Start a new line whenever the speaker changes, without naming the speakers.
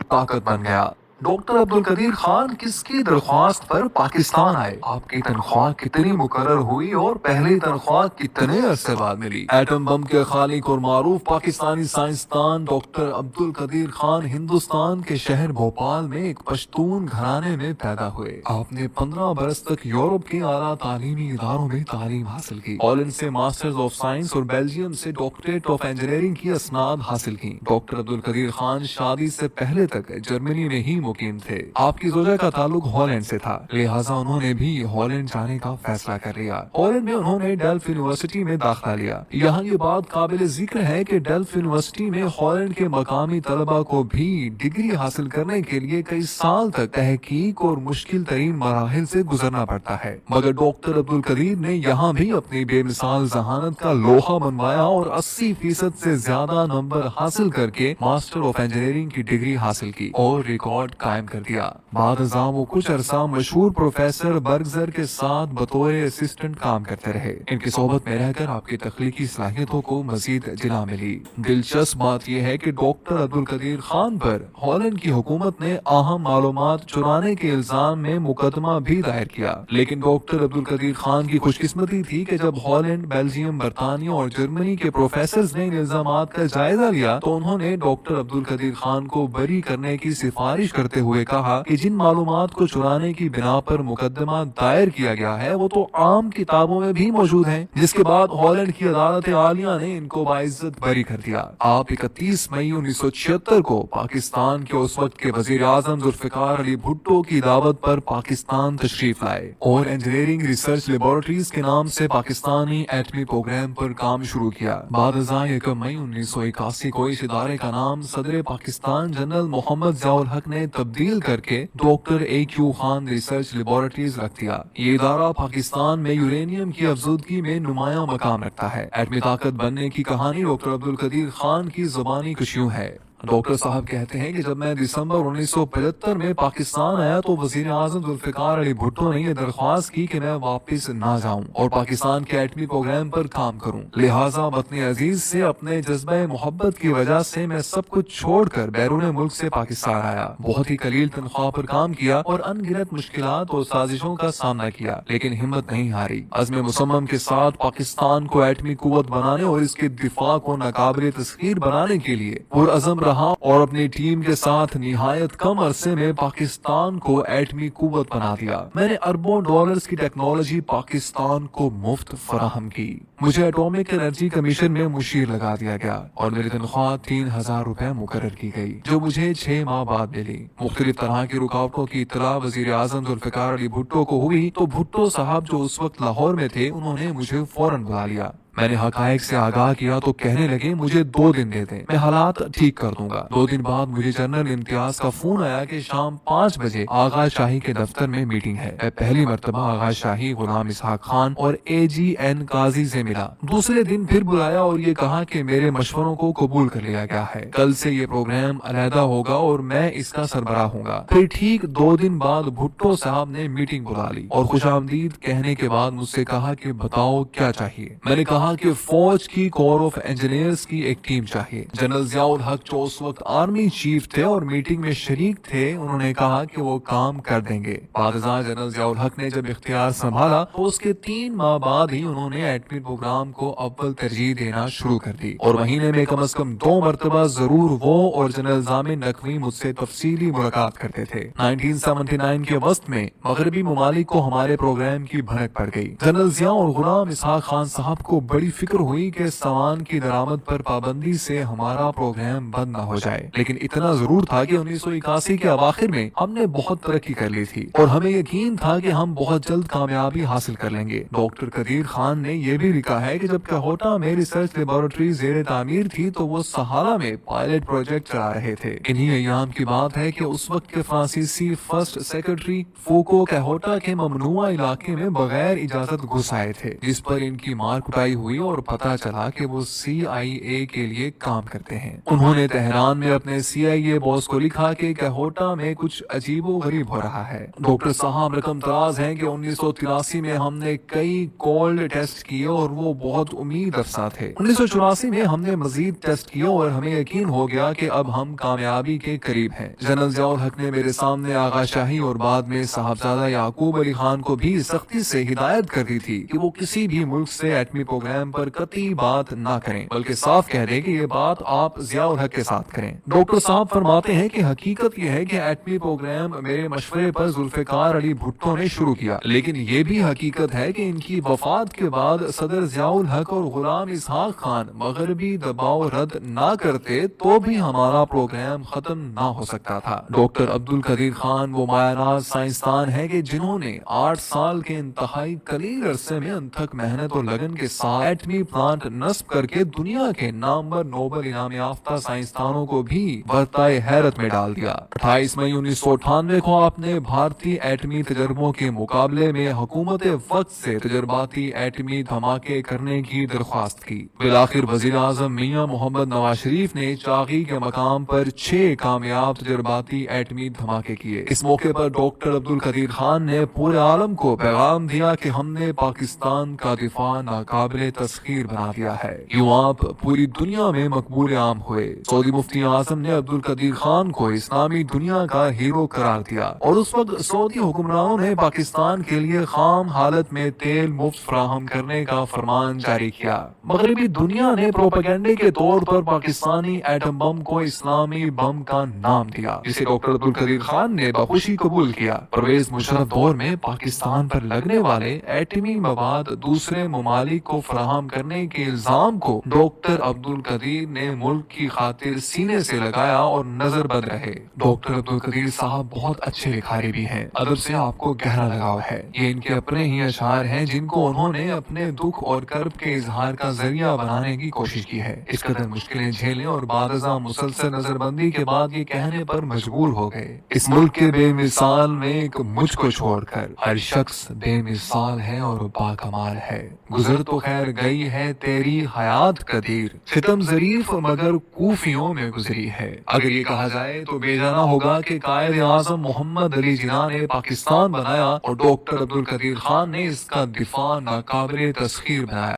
طاقت بن گیا۔ ڈاکٹر عبد القدیر خان کس کی درخواست پر پاکستان آئے؟ آپ کی تنخواہ کتنی مقرر ہوئی اور پہلی تنخواہ کتنے عرصے بعد ملی؟ ایٹم بم کے خالق اور معروف پاکستانی سائنسدان ڈاکٹر عبد القدیر خان ہندوستان کے شہر بھوپال میں ایک پشتون گھرانے میں پیدا ہوئے۔ آپ نے 15 برس تک یورپ کے اعلیٰ تعلیمی اداروں میں تعلیم حاصل کی۔ ہالینڈ سے ماسٹرز آف سائنس اور بیلجیم سے ڈاکٹریٹ آف انجینئرنگ کی اسناد حاصل کی۔ ڈاکٹر عبد القدیر خان شادی سے پہلے تک جرمنی میں ہی مقیم تھے۔ آپ کی زوجہ کا تعلق ہالینڈ سے تھا، لہٰذا انہوں نے بھی ہالینڈ جانے کا فیصلہ کر لیا۔ ہالینڈ میں انہوں نے ڈیلف یونیورسٹی میں داخلہ لیا۔ یہاں یہ بات قابل ذکر ہے کہ ڈیلف یونیورسٹی میں ہالینڈ کے مقامی طلبہ کو بھی ڈگری حاصل کرنے کے لیے کئی سال تک تحقیق اور مشکل ترین مراحل سے گزرنا پڑتا ہے، مگر ڈاکٹر عبد القدیر نے یہاں بھی اپنی بے مثال ذہانت کا لوہا بنوایا اور 80% سے زیادہ نمبر حاصل کر کے ماسٹر آف انجینئرنگ کی ڈگری حاصل کی اور ریکارڈ قائم کر دیا۔ بعد ازاں وہ کچھ عرصہ مشہور پروفیسر برگزر کے ساتھ بطور اسسٹنٹ کام کرتے رہے۔ ان کی صحبت میں رہ کر آپ کی تخلیقی صلاحیتوں کو مزید جلا ملی۔ دلچسپ بات یہ ہے کہ ڈاکٹر عبد القدیر خان پر ہالینڈ کی حکومت نے اہم معلومات چرانے کے الزام میں مقدمہ بھی دائر کیا، لیکن ڈاکٹر عبد القدیر خان کی خوش قسمتی تھی کہ جب ہالینڈ، بیلجیم، برطانیہ اور جرمنی کے پروفیسرز نے ان الزامات کا جائزہ لیا تو انہوں نے ڈاکٹر عبد القدیر خان کو بری کرنے کی سفارش کرتے ہوئے کہا کہ جن معلومات کو چرانے کی بنا پر مقدمہ دائر کیا گیا ہے وہ تو عام کتابوں میں بھی موجود ہیں، جس کے بعد ہالینڈ کی عدالت عالیہ نے ان کو باعزت بری کر دیا۔ آپ 31 مئی 1976 کو پاکستان کے اس وقت کے وزیر اعظم ذوالفقار علی بھٹو کی دعوت پر پاکستان تشریف لائے اور انجینئرنگ ریسرچ لیبارٹریز کے نام سے پاکستانی ایٹمی پروگرام پر کام شروع کیا۔ بعد ازاں 1 مئی 1981 کو اس ادارے کا نام صدر پاکستان جنرل محمد ضیاء الحق نے تبدیل کر کے doctor A.Q. Khan research laboratories رکھ دیا۔ یہ ادارہ پاکستان میں یورینیم کی افزودگی میں نمایاں مقام رکھتا ہے۔ ایٹمی طاقت بننے کی کہانی ڈاکٹر عبد القدیر خان کی زبانی کچھ یوں ہے۔ ڈاکٹر صاحب کہتے ہیں کہ جب میں دسمبر 1975 میں پاکستان آیا تو وزیر اعظم ذوالفقار علی بھٹو نے یہ درخواست کی کہ میں واپس نہ جاؤں اور پاکستان کے ایٹمی پروگرام پر کام کروں، لہٰذا وطن عزیز سے اپنے جذبہ محبت کی وجہ سے میں سب کچھ چھوڑ کر بیرون ملک سے پاکستان آیا۔ بہت ہی قلیل تنخواہ پر کام کیا اور ان گنت مشکلات اور سازشوں کا سامنا کیا، لیکن ہمت نہیں ہاری۔ عزم مصمم کے ساتھ پاکستان کو ایٹمی قوت بنانے اور اس کے دفاع کو ناقابل تسخیر بنانے کے لیے پرعزم رہا اور اپنی ٹیم کے ساتھ نہایت کم عرصے میں پاکستان کو ایٹمی قوت بنا دیا۔ میں نے اربوں ڈالرز کی ٹیکنالوجی پاکستان کو مفت فراہم کی۔ مجھے ایٹامک انرجی کمیشن میں مشیر لگا دیا گیا اور میری تنخواہ 3000 روپے مقرر کی گئی، جو مجھے 6 ماہ بعد ملی۔ مختلف طرح کی رکاوٹوں کی اطلاع وزیر اعظم ذوالفقار علی بھٹو کو ہوئی تو بھٹو صاحب جو اس وقت لاہور میں تھے انہوں نے مجھے فوراً بلا لیا۔ میں نے حقائق سے آگاہ کیا تو کہنے لگے مجھے 2 دن دے دیں، میں حالات ٹھیک کر دوں گا۔ 2 دن بعد مجھے جنرل امتیاز کا فون آیا کہ شام 5 بجے آغا شاہی کے دفتر میں میٹنگ ہے۔ میں پہلی مرتبہ آغا شاہی غلام اسحاق خان اور AGN قاضی سے ملا۔ دوسرے دن پھر بلایا اور یہ کہا کہ میرے مشوروں کو قبول کر لیا گیا ہے، کل سے یہ پروگرام علیحدہ ہوگا اور میں اس کا سربراہ ہوں گا۔ پھر ٹھیک 2 دن بعد بھٹو صاحب نے میٹنگ بلا لی اور خوش آمدید کہنے کے بعد مجھ سے کہا کہ بتاؤ کیا چاہیے۔ میں نے کہا کہ فوج کی کور آف انجینئرز کی ایک ٹیم چاہیے۔ جنرل ضیاء الحق جو اس وقت آرمی چیف تھے اور میٹنگ میں شریک تھے انہوں نے کہا کہ وہ کام کر دیں گے۔ بعد ازاں جنرل ضیاء الحق نے جب اختیار سنبھالا تو اس کے 3 ماہ بعد ہی انہوں نے ایٹمی پروگرام کو اول ترجیح دینا شروع کر دی اور مہینے میں کم از کم 2 مرتبہ ضرور وہ اور جنرل ضامن نقوی مجھ سے تفصیلی ملاقات کرتے تھے۔ 1979 کے وسط میں مغربی ممالک کو ہمارے پروگرام کی بھنک پڑ گئی۔ جنرل ضیاء اور غلام اسحاق خان صاحب کو بڑی فکر ہوئی کہ سامان کی درآمد پر پابندی سے ہمارا پروگرام بند نہ ہو جائے، لیکن اتنا ضرور تھا کہ 1981 کے اواخر میں ہم نے بہت ترقی کر لی تھی اور ہمیں یقین تھا کہ ہم بہت جلد کامیابی حاصل کر لیں گے۔ ڈاکٹر قدیر خان نے یہ بھی لکھا ہے کہ جب کوہٹا میں ریسرچ لیبارٹری زیر تعمیر تھی تو وہ سہارا میں پائلٹ پروجیکٹ چلا رہے تھے۔ انہی ایام کی بات ہے کہ اس وقت کے فرانسیسی فرسٹ سیکرٹری فوکو کوہٹا کے ممنوعہ علاقے میں بغیر اجازت گھس آئے تھے، جس پر ان کی مار کٹائی ہوئی اور پتہ چلا کہ وہ CIA کے لیے کام کرتے ہیں۔ انہوں نے تہران میں اپنے CIA باس کو لکھا کہ کہوٹا میں کچھ عجیب و غریب ہو رہا ہے۔ ڈاکٹر صاحب رقم دراز ہیں کہ 1983 میں ہم نے کئی کولڈ ٹیسٹ کیے اور وہ بہت امید افزا تھے۔ 1984 میں ہم نے مزید ٹیسٹ کیے اور ہمیں یقین ہو گیا کہ اب ہم کامیابی کے قریب ہیں۔ جنرل ضیاء الحق نے میرے سامنے آغا شاہی اور بعد میں صاحبزادہ یعقوب علی خان کو بھی سختی سے ہدایت کر دی تھی کہ وہ کسی بھی ملک سے ایٹمی پروگرام پر قطعی بات نہ کریں، بلکہ صاف کہہ دیں کہ یہ بات آپ ضیاء الحق کے ساتھ کریں۔ ڈاکٹر صاحب فرماتے ہیں کہ حقیقت یہ ہے کہ ایٹمی پروگرام میرے مشورے پر ذوالفقار علی بھٹو نے شروع کیا، لیکن یہ بھی حقیقت ہے کہ ان کی وفات کے بعد صدر ضیاء الحق اور غلام اسحاق خان مغربی دباؤ رد نہ کرتے تو بھی ہمارا پروگرام ختم نہ ہو سکتا تھا۔ ڈاکٹر عبد القدیر خان وہ مایاراز سائنسدان ہیں کہ جنہوں نے 8 سال کے انتہائی قلیل عرصے میں انتھک محنت اور لگن کے ساتھ ایٹمی پلانٹ نصب کر کے دنیا کے نامور نوبل انعام یافتہ سائنسدانوں کو بھی برتائے حیرت میں ڈال دیا۔ 28 مئی 1998 کو آپ نے بھارتی ایٹمی تجربوں کے مقابلے میں حکومت وقت سے تجرباتی ایٹمی دھماکے کرنے کی درخواست کی۔ بالآخر وزیر اعظم میاں محمد نواز شریف نے چاغی کے مقام پر 6 کامیاب تجرباتی ایٹمی دھماکے کیے۔ اس موقع پر ڈاکٹر عبد القدیر خان نے پورے عالم کو پیغام دیا کہ ہم نے پاکستان کا دفاع ناقابل تسخیر بنا دیا ہے۔ یوں آپ پوری دنیا میں مقبول عام ہوئے۔ سعودی مفتی اعظم نے عبد القدیر خان کو اسلامی دنیا کا ہیرو قرار دیا اور اس وقت سعودی حکمرانوں نے پاکستان کے لیے خام حالت میں تیل مفت فراہم کرنے کا فرمان جاری کیا۔ مغربی دنیا نے پروپیگنڈے کے طور پر پاکستانی ایٹم بم کو اسلامی بم کا نام دیا، جسے ڈاکٹر عبد القدیر خان نے بخوشی قبول کیا۔ پرویز مشرف دور میں پاکستان پر لگنے والے ایٹمی مواد دوسرے ممالک کو فراہم کرنے کے الزام کو ڈاکٹر عبد القدیر نے ملک کی خاطر سینے سے لگایا اور نظر بد رہے۔ ڈاکٹر عبد القدیر صاحب بہت اچھے لکھاری بھی ہیں، ادب سے آپ کو گہرا لگاؤ ہے۔ یہ ان کے اپنے ہی اشعار ہیں جن کو انہوں نے اپنے دکھ اور کرب کے اظہار کا ذریعہ بنانے کی کوشش کی ہے۔ اس قدر مشکلیں جھیلیں اور بعد ازاں مسلسل نظر بندی کے بعد یہ کہنے پر مجبور ہو گئے، اس ملک کے بے مثال میں ایک مجھ کو چھوڑ کر ہر شخص بے مثال ہے اور باکمال ہے۔ گزر تو خیر گئی ہے تیری حیات قدیر، ستم ظریف مگر کوفیوں میں گزری ہے۔ اگر یہ کہا جائے تو بے جانا ہوگا کہ قائد اعظم محمد علی جناح نے پاکستان بنایا اور ڈاکٹر عبد القدیر خان نے اس کا دفاع ناقابل تسخیر بنایا۔